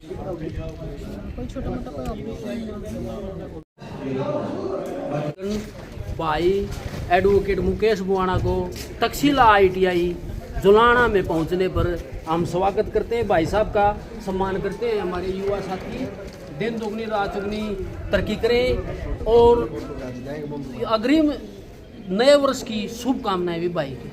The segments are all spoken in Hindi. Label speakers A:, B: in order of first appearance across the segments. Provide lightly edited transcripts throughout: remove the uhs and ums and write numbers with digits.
A: कोई छोटा मोटा कोई ऑपरेशन
B: भाई एडवोकेट मुकेश बुआना को तक्षशिला ITI जुलाना में पहुंचने पर हम स्वागत करते हैं। भाई साहब का सम्मान करते हैं। हमारे युवा साथी दिन दुगनी रात चुगनी तरक्की करें और अग्रिम नए वर्ष की शुभकामनाएं भी भाई की।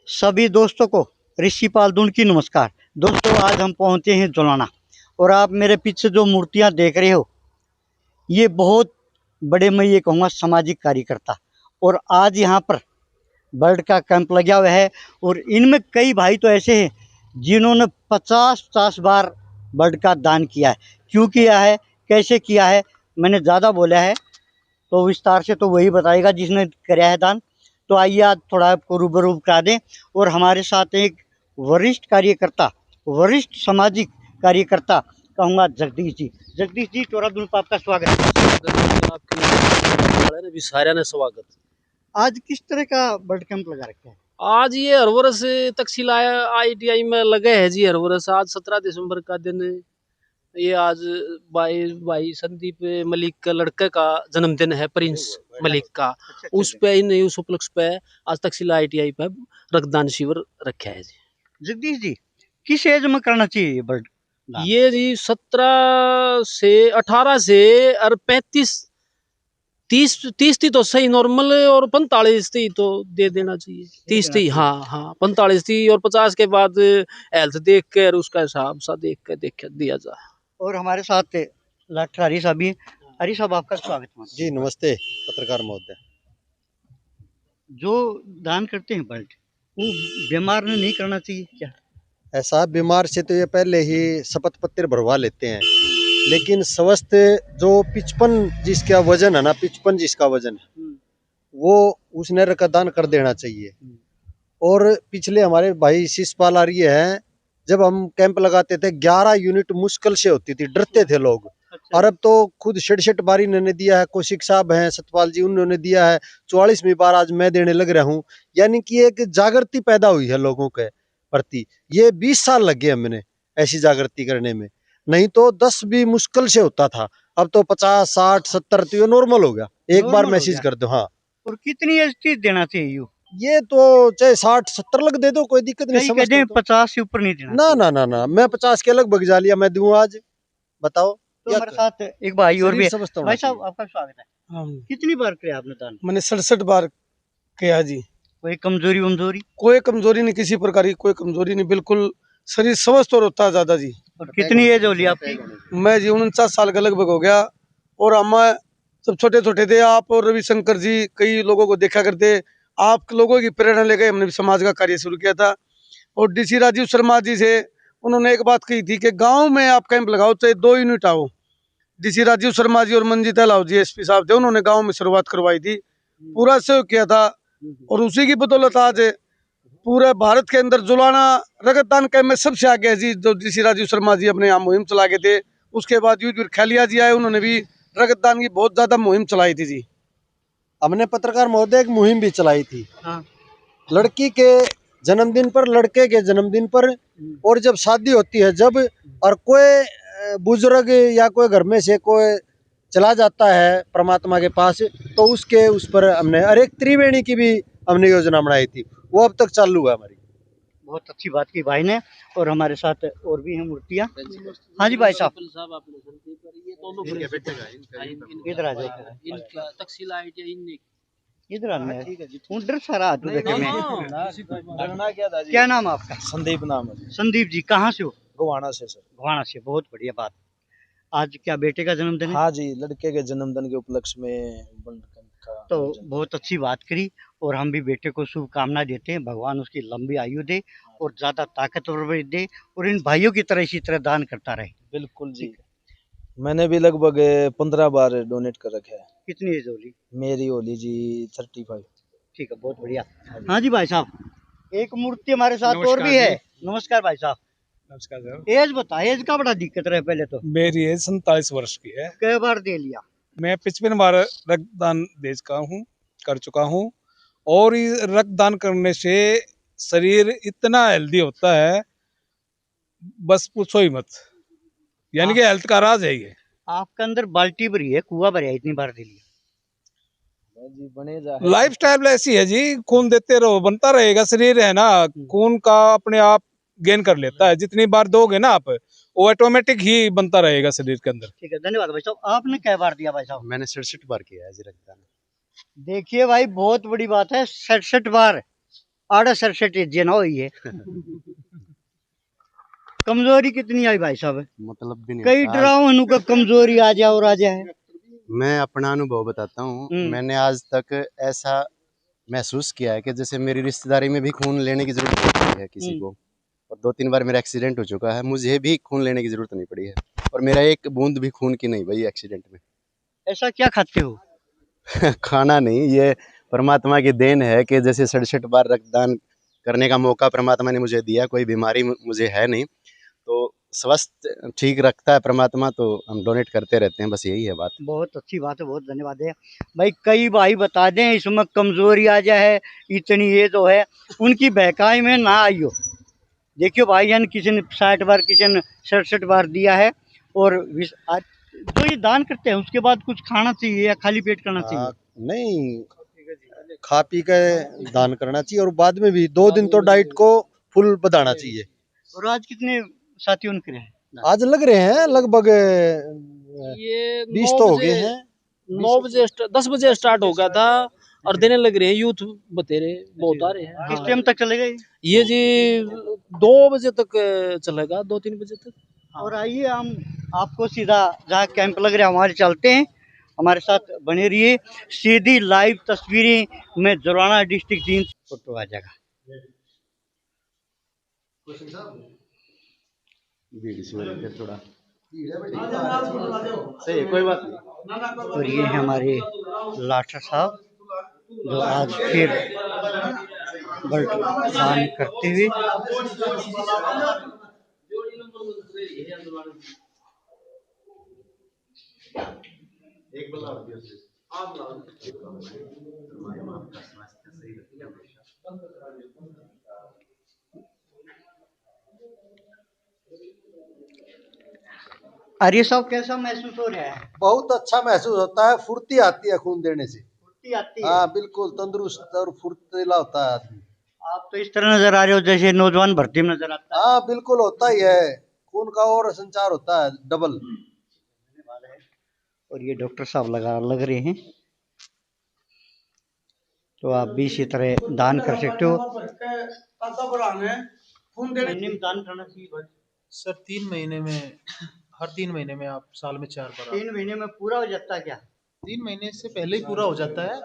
C: सभी दोस्तों को ऋषिपाल दून की नमस्कार। दोस्तों, आज हम पहुंचे हैं जुलाना और आप मेरे पीछे जो मूर्तियां देख रहे हो, ये बहुत बड़े, मैं ये कहूँगा, सामाजिक कार्यकर्ता। और आज यहाँ पर ब्लड का कैंप लगा हुआ है और इनमें कई भाई तो ऐसे हैं जिन्होंने 50 बार ब्लड का दान किया है। क्यों किया है, कैसे किया है, मैंने ज़्यादा बोला है तो विस्तार से तो वही बताएगा जिसने कराया है दान। तो आइए आज थोड़ा आपको रूबरू करा दें। और हमारे साथ एक वरिष्ठ कार्यकर्ता, वरिष्ठ सामाजिक कार्यकर्ता कहूँगा, जगदीश जी। जगदीश जी, चोरादुल पर आपका स्वागत है।
B: आपके सारे ने स्वागत।
C: आज किस तरह का ब्लड कैंप लगा रखा है?
B: आज ये हर वर्ष तक्षशिला ITI में लगे है जी। हर वर्ष आज 17 दिसंबर का दिन है। ये आज भाई संदीप मलिक का लड़के का जन्मदिन है, प्रिंस मलिक का। उस पे उस उपलक्ष्य पे आज तक्षशिला ITI पे रक्तदान शिविर रखा है जी।
C: जगदीश जी, किस एज में करना चाहिए ये ब्लड?
B: ये जी 17 से 18 से और 30 थी तो सही नॉर्मल, और 45 थी तो दे देना चाहिए। 30 थी, हाँ 45 थी, और 50 के बाद हेल्थ देख कर उसका हिसाब सा देख कर दिया जाए।
C: और हमारे साथ डॉक्टर हरी साहब भी। हरी साहब, आपका स्वागत है।
D: जी नमस्ते पत्रकार महोदय।
C: जो दान करते हैं ब्लड, वो बीमार ने नहीं करना चाहिए क्या?
D: ऐसा बीमार से तो ये पहले ही शपथ पत्र भरवा लेते हैं, लेकिन स्वस्थ जो 55 जिसका वजन है ना, 55 जिसका वजन है, वो उसने रक्तदान कर देना चाहिए। और पिछले हमारे भाई शिषपाल आर्य हैं, जब हम कैंप लगाते थे 11 यूनिट मुश्किल से होती थी, डरते थे लोग। और अब तो खुद 67 बार इन्होंने दिया है, कौशिक साहब हैं, सतपाल जी, उन्होंने दिया है, 44वीं बार आज मैं देने लग रहा हूँ। यानी कि एक जागृति पैदा हुई है लोगों के प्रति। ये 20 साल लग गए हमने ऐसी जागृति करने में, नहीं तो 10 भी मुश्किल से होता था। अब तो 50, 60, 70 तो ये नॉर्मल हो गया, एक बार मैसेज कर दो। हाँ,
C: और कितनी एज देना चाहिए?
D: ये तो चाहे 60, 70 लग दे दो, कोई दिक्कत नहीं।
C: समझ तो 50 से ऊपर नहीं देना।
D: ना, मैं 50 के लगभग जा लिया, मैं दूं आज, बताओ।
C: तो हमारे साथ एक भाई और भी है। भाई साहब, आपका स्वागत है।
E: हाँ,
C: कितनी बार किया आपने दान?
E: मैंने 67 बार किया जी।
C: कोई कमजोरी?
E: कोई कमजोरी नहीं, किसी प्रकार की कोई कमजोरी नहीं, बिल्कुल शरीर स्वस्थ और होता है ज्यादा जी।
C: और कितनी एज होली आपकी?
E: मैं जी 49 साल का लगभग हो गया। और हम जब छोटे छोटे थे, आप और रविशंकर जी कई लोगों को देखा करते, आप लोगों की प्रेरणा लेकर हमने भी समाज का कार्य शुरू किया था। और DC राजीव शर्मा जी से उन्होंने एक बात कही थी कि गांव में आप कैंप लगाओ, चाहे 2 यूनिट आओ। DC राजीव शर्मा जी और मंजीत लाव जी SP साहब थे, उन्होंने गांव में शुरुआत करवाई थी, पूरा सहयोग किया था। और उसी की बदौलत आज पूरे भारत के अंदर जुलाना रक्तदान कैंप में सबसे आगे है जी। जो DC राजीव शर्मा जी अपने यहाँ मुहिम चला के थे, उसके बाद युद्धवीर खैलिया जी आए, उन्होंने भी रक्तदान की बहुत ज्यादा मुहिम चलाई थी जी।
D: हमने पत्रकार महोदय एक मुहिम भी चलाई थी।
C: हाँ।
D: लड़की के जन्मदिन पर, लड़के के जन्मदिन पर, और जब शादी होती है जब, और कोई बुजुर्ग या कोई घर में से कोई चला जाता है परमात्मा के पास, तो उसके उस पर हमने, और एक त्रिवेणी की भी हमने योजना बनाई थी, वो अब तक चालू है हमारी।
C: बहुत अच्छी बात की भाई ने। और हमारे साथ और भी हैं मूर्तियाँ। हाँ जी भाई साहब, इधर आ जाइए।
B: तक्षशिला ITI
C: इधर आना है। डर सारा हाथ देखे मैं। क्या नाम आपका?
E: संदीप नाम है।
C: संदीप जी, कहाँ से हो?
E: गोवाना से सर।
C: गोवाना से। बहुत बढ़िया बात। आज क्या बेटे का जन्मदिन है?
E: हाँ जी, लड़के के जन्मदिन के उपलक्ष्य में ब्लड कैंप का।
C: तो बहुत अच्छी बात करी, और हम भी बेटे को शुभकामना देते हैं। भगवान उसकी लंबी आयु दे और ज्यादा ताकतवर भी दे, और इन भाइयों की तरह इसी तरह दान करता रहे।
E: बिल्कुल जी। मैंने भी लगभग 15 बार डोनेट कर रखा है।
C: कितनी एज होली?
E: मेरी होली जी 35।
C: ठीक है, बहुत बढ़िया। हाँ जी भाई साहब, एक मूर्ति हमारे साथ और भी है। नमस्कार भाई साहब,
F: नमस्कार सर।
C: एज बता, एज का बड़ा दिक्कत रहे पहले तो।
F: मेरी एज 47 वर्ष की है।
C: कई बार दे लिया?
F: मैं 55 बार रक्तदान कर चुका हूँ। और ये रक्तदान करने से शरीर इतना हेल्दी होता है, बस पूछो ही मत। यानी कि हेल्थ का राज है ये।
C: आपके अंदर बाल्टी भरी है, कुआ भरी है, इतनी बार दे लिया?
F: लाइफ स्टाइल ऐसी है जी, खून देते रहो, बनता रहेगा। शरीर है ना, खून का अपने आप गेन कर लेता है। जितनी बार दोगे ना आप, वो ऑटोमेटिक ही बनता रहेगा शरीर के अंदर।
C: ठीक है, धन्यवाद भाई साहब। आपने कई बार दिया भाई साहब?
D: मैंने 67 बार किया है जी रक्तदान।
C: देखिए भाई, बहुत बड़ी बात है, 67 बार। 68 एज ना हुई है। कमजोरी कितनी आई भाई साहब?
D: मतलब भी नहीं
C: कई
D: होता।
C: डराओ हनु का कमजोरी आ जाए और आ जाए।
D: मैं अपना अनुभव बताता हूँ। मैंने आज तक ऐसा महसूस किया है कि जैसे मेरी रिश्तेदारी में भी खून लेने की जरूरत पड़ती है किसी को, और 2-3 बार मेरा एक्सीडेंट हो चुका है, मुझे भी खून लेने की जरूरत नहीं पड़ी है। और मेरा एक बूंद भी खून की नहीं भाई एक्सीडेंट में।
C: ऐसा क्या खाते हो?
D: खाना नहीं, ये परमात्मा की देन है कि जैसे 67 बार रक्तदान करने का मौका परमात्मा ने मुझे दिया। कोई बीमारी मुझे है नहीं, तो स्वस्थ ठीक रखता है परमात्मा, तो हम डोनेट करते रहते हैं, बस यही है बात।
C: बहुत अच्छी बात है, बहुत धन्यवाद है भाई। कई भाई बता दें इसमें कमजोरी आ जाए, इतनी ये तो है, उनकी बहकाई में ना आइयो। देखियो भाई, यानी किसी ने 60 बार, किसी ने 67 बार दिया है। और जो ये दान करते हैं उसके बाद कुछ खाना चाहिए या खाली पेट करना चाहिए?
D: नहीं, खा पी के दान करना चाहिए, और बाद में भी 2 दिन तो डाइट को फुल बढ़ाना चाहिए।
C: और आज कितने साथियों ने करे हैं?
D: आज लग रहे हैं लगभग
B: ये
D: 20 तो हो गए हैं।
B: 9 बजे 10 बजे स्टार्ट हो गया था, और देने लग रहे हैं। यूथ बतेरे बहुत आ रहे हैं।
C: किस टाइम तक चलेगा
B: ये जी 2 बजे तक चलेगा, 2-3 बजे तक।
C: और आइए हम आपको सीधा जहाँ कैंप लग रहा है हमारे चलते हैं, हमारे साथ बने रहिए। सीधी लाइव तस्वीरें में जुलाना डिस्ट्रिक्ट 3 फोटो आ जाएगा।
D: थोड़ा सही, कोई बात नहीं।
C: और ये है हमारे लाठा साहब, जो आज फिर ब्लड दान करते हुए। आर्य साहब, कैसा महसूस हो रहा है?
D: बहुत अच्छा महसूस होता है, फुर्ती आती है खून देने से।
C: फुर्ती आती है?
D: हाँ बिल्कुल, तंदुरुस्त और फुर्तीला होता है आदमी।
C: आप तो इस तरह नजर आ रहे हो जैसे नौजवान भर्ती में नजर आता है।
D: हाँ बिल्कुल, होता ही है, खून का और संचार होता है डबल।
C: और ये डॉक्टर साहब लग रहे हैं, तो आप भी इसी तरह दान कर सकते हो। महीने में दान करना चाहिए
G: सर 3 महीने में, हर 3 महीने में आप साल में 4 बार।
C: 3 महीने में पूरा हो जाता है क्या?
G: 3 महीने से पहले ही पूरा हो जाता है,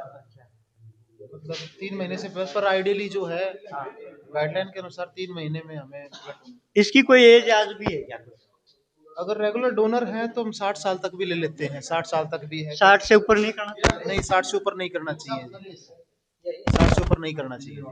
G: मतलब 3 महीने से पहले, पर आइडियली जो है गाइडलाइन के अनुसार 3 महीने में हमें।
C: इसकी कोई एज आज भी है क्या?
G: अगर रेगुलर डोनर है तो हम 60 साल तक भी ले लेते हैं। 60 साल तक भी है।
C: 60 से ऊपर नहीं करना चाहिए?
G: नहीं, 60 से ऊपर नहीं करना चाहिए। 60 से ऊपर नहीं करना चाहिए।